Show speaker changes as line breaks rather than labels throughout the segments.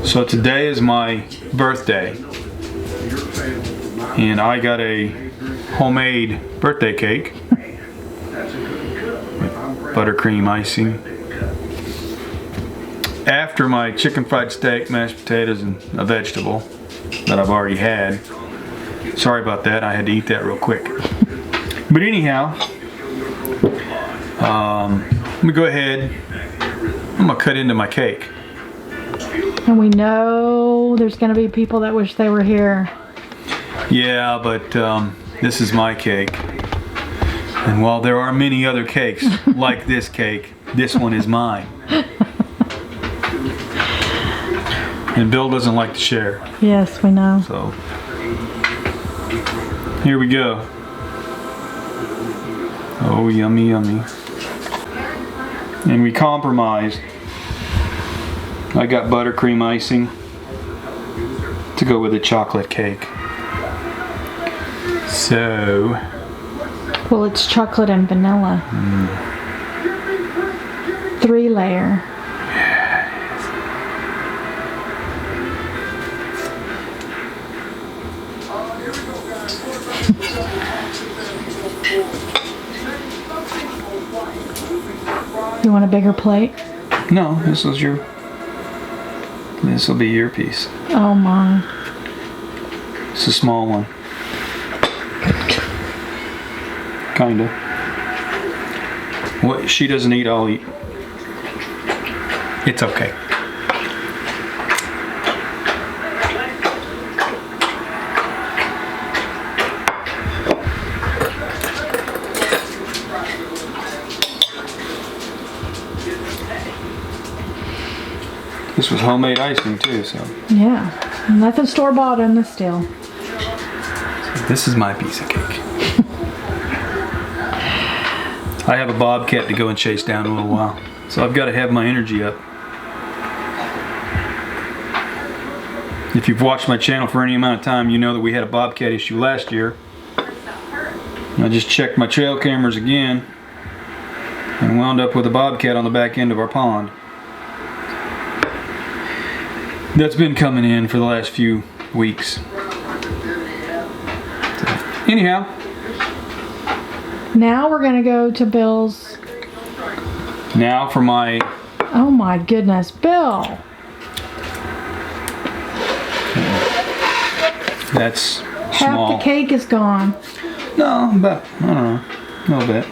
So today is my birthday, and I got a homemade birthday cake with buttercream icing. After my chicken fried steak, mashed potatoes, and a vegetable that I've already had. Sorry about that, I had to eat that real quick. But anyhow, let me go ahead. I'm gonna cut into my cake.
And we know there's gonna be people that wish they were here.
Yeah, but this is my cake. And while there are many other cakes like this cake, this one is mine. And Bill doesn't like to share.
Yes, we know.
So, here we go. Oh, yummy, yummy. And we compromised. I got buttercream icing to go with the chocolate cake. So,
well, it's chocolate and vanilla. 3-layer. You want a bigger plate?
No, this will be your piece.
Oh my.
It's a small one. Kinda. What she doesn't eat, I'll eat. It's okay. This was homemade icing too, so.
Yeah, nothing store-bought in this deal.
So this is my piece of cake. I have a bobcat to go and chase down in a little while, so I've got to have my energy up. If you've watched my channel for any amount of time, you know that we had a bobcat issue last year. I just checked my trail cameras again and wound up with a bobcat on the back end of our pond. That's been coming in for the last few weeks. So, anyhow.
Now we're gonna go to Bill's.
Now for my...
Oh my goodness, Bill!
That's
Half
small.
the cake is gone.
No, but I don't know, a little bit.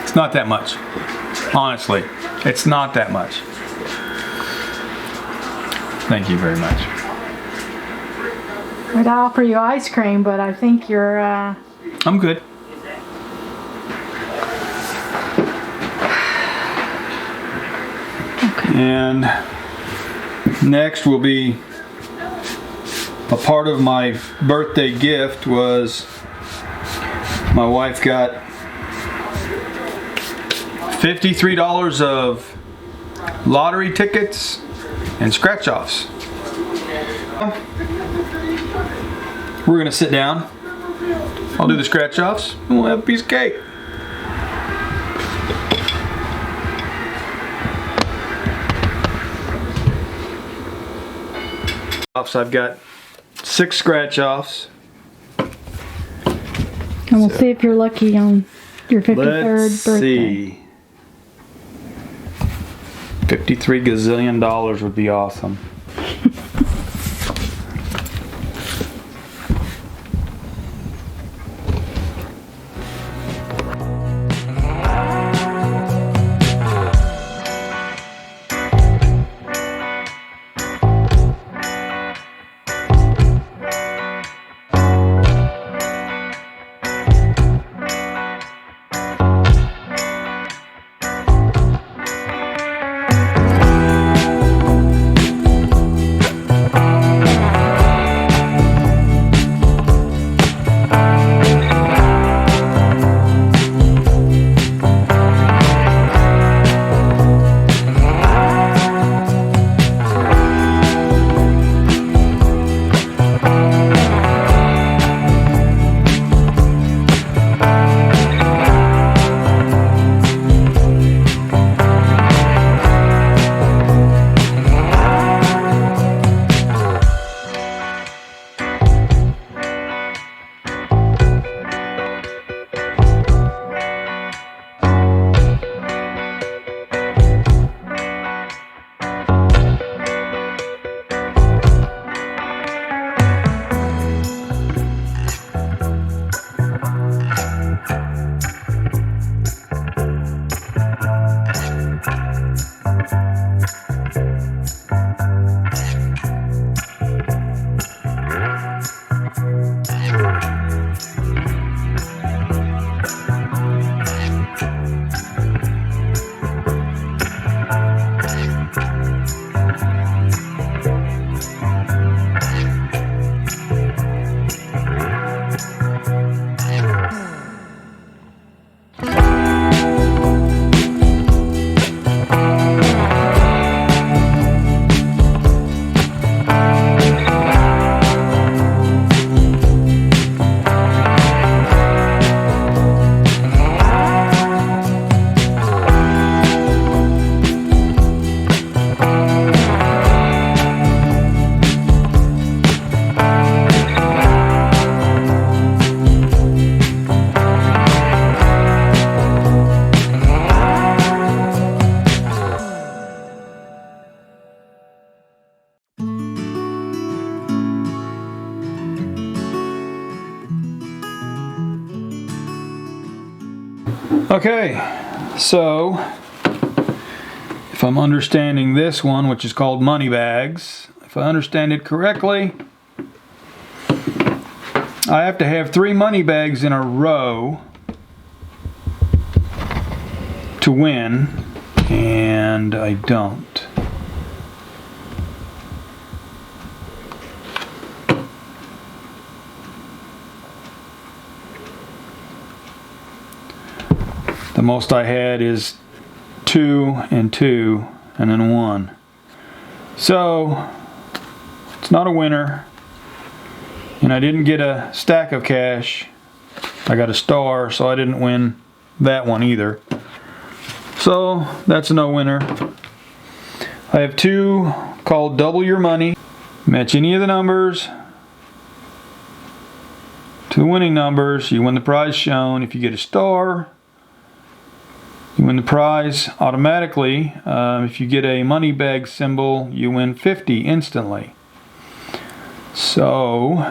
It's not that much. Honestly, it's not that much. Thank you very much.
I'd offer you ice cream, but I think you're,
I'm good.
Okay.
And next will be a part of my birthday gift was my wife got $53 of lottery tickets and scratch-offs. We're gonna sit down. I'll do the scratch-offs and we'll have a piece of cake. I've got 6 scratch-offs.
And we'll see if you're lucky on your 53rd
Let's
birthday.
see. $53 gazillion would be awesome. Okay, so if I'm understanding this one, which is called money bags, if I understand it correctly, I have to have 3 money bags in a row to win, and I don't. The most I had is 2 and 2 and then 1. So it's not a winner, and I didn't get a stack of cash. I got a star, so I didn't win that one either. So that's a no winner. I have 2 called double your money. Match any of the numbers to the winning numbers, you win the prize shown. If you get a star, you win the prize automatically. If you get a money bag symbol, you win 50 instantly. So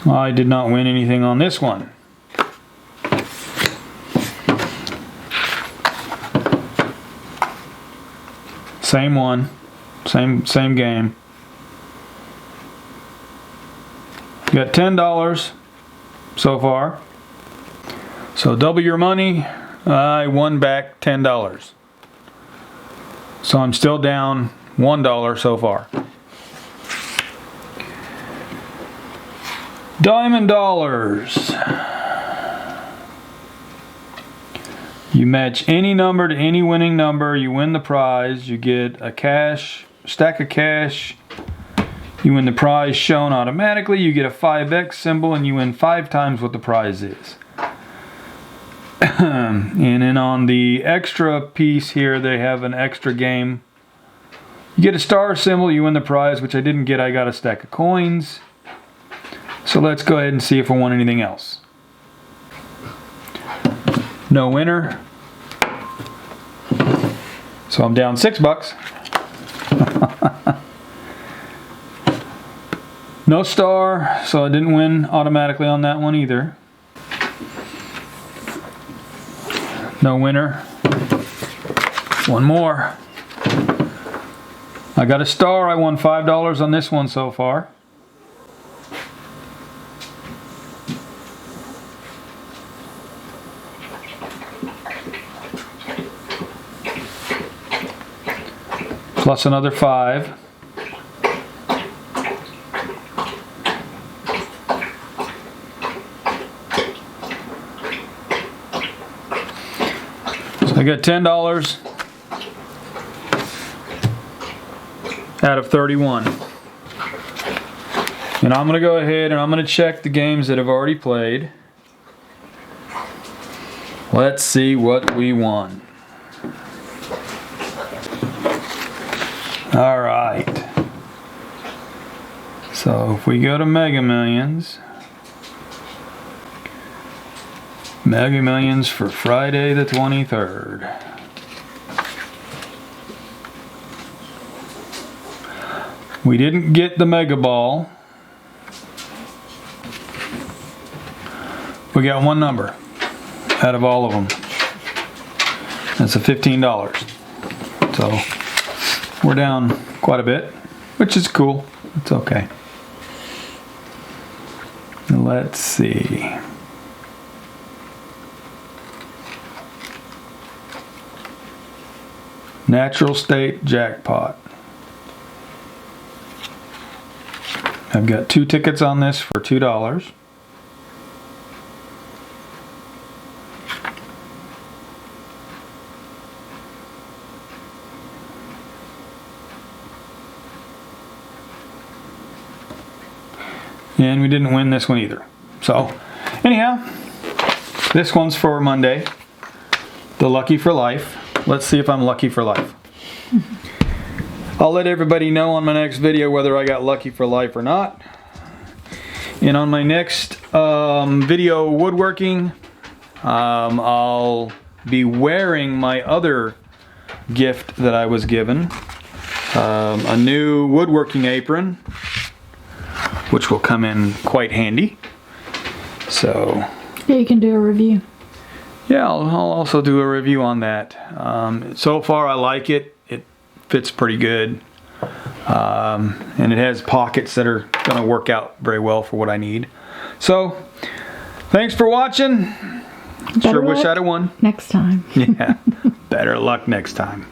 I did not win anything on this one. Same one, same game. Got $10 so far. So double your money, I won back $10. So I'm still down $1 so far. Diamond dollars. You match any number to any winning number, you win the prize. You get a stack of cash. You win the prize shown automatically. You get a 5x symbol and you win 5 times what the prize is. And then on the extra piece here, they have an extra game. You get a star symbol, you win the prize, which I didn't get. I got a stack of coins. So let's go ahead and see if I won anything else. No winner. So I'm down $6. No star, so I didn't win automatically on that one either. No winner. One more. I got a star. I won $5 on this one so far. Plus another 5. So I got $10 out of 31. And I'm going to go ahead and I'm going to check the games that I've already played. Let's see what we won. Alright, so if we go to Mega Millions for Friday the 23rd. We didn't get the Mega Ball. We got one number out of all of them. That's a $15. So we're down quite a bit. which is cool. It's okay. Let's see. Natural state jackpot. I've got 2 tickets on this for $2. And we didn't win this one either. So, anyhow, this one's for Monday. The Lucky for Life. Let's see if I'm lucky for life. I'll let everybody know on my next video whether I got lucky for life or not. And on my next video woodworking, I'll be wearing my other gift that I was given. A new woodworking apron, which will come in quite handy. So
Yeah, you can do a review.
yeah, I'll also do a review on that. So far I like it. It fits pretty good. And it has pockets that are going to work out very well for what I need. So, thanks for watching.
Better
Sure wish
luck
I'd have won.
next time.
Yeah, better luck next time.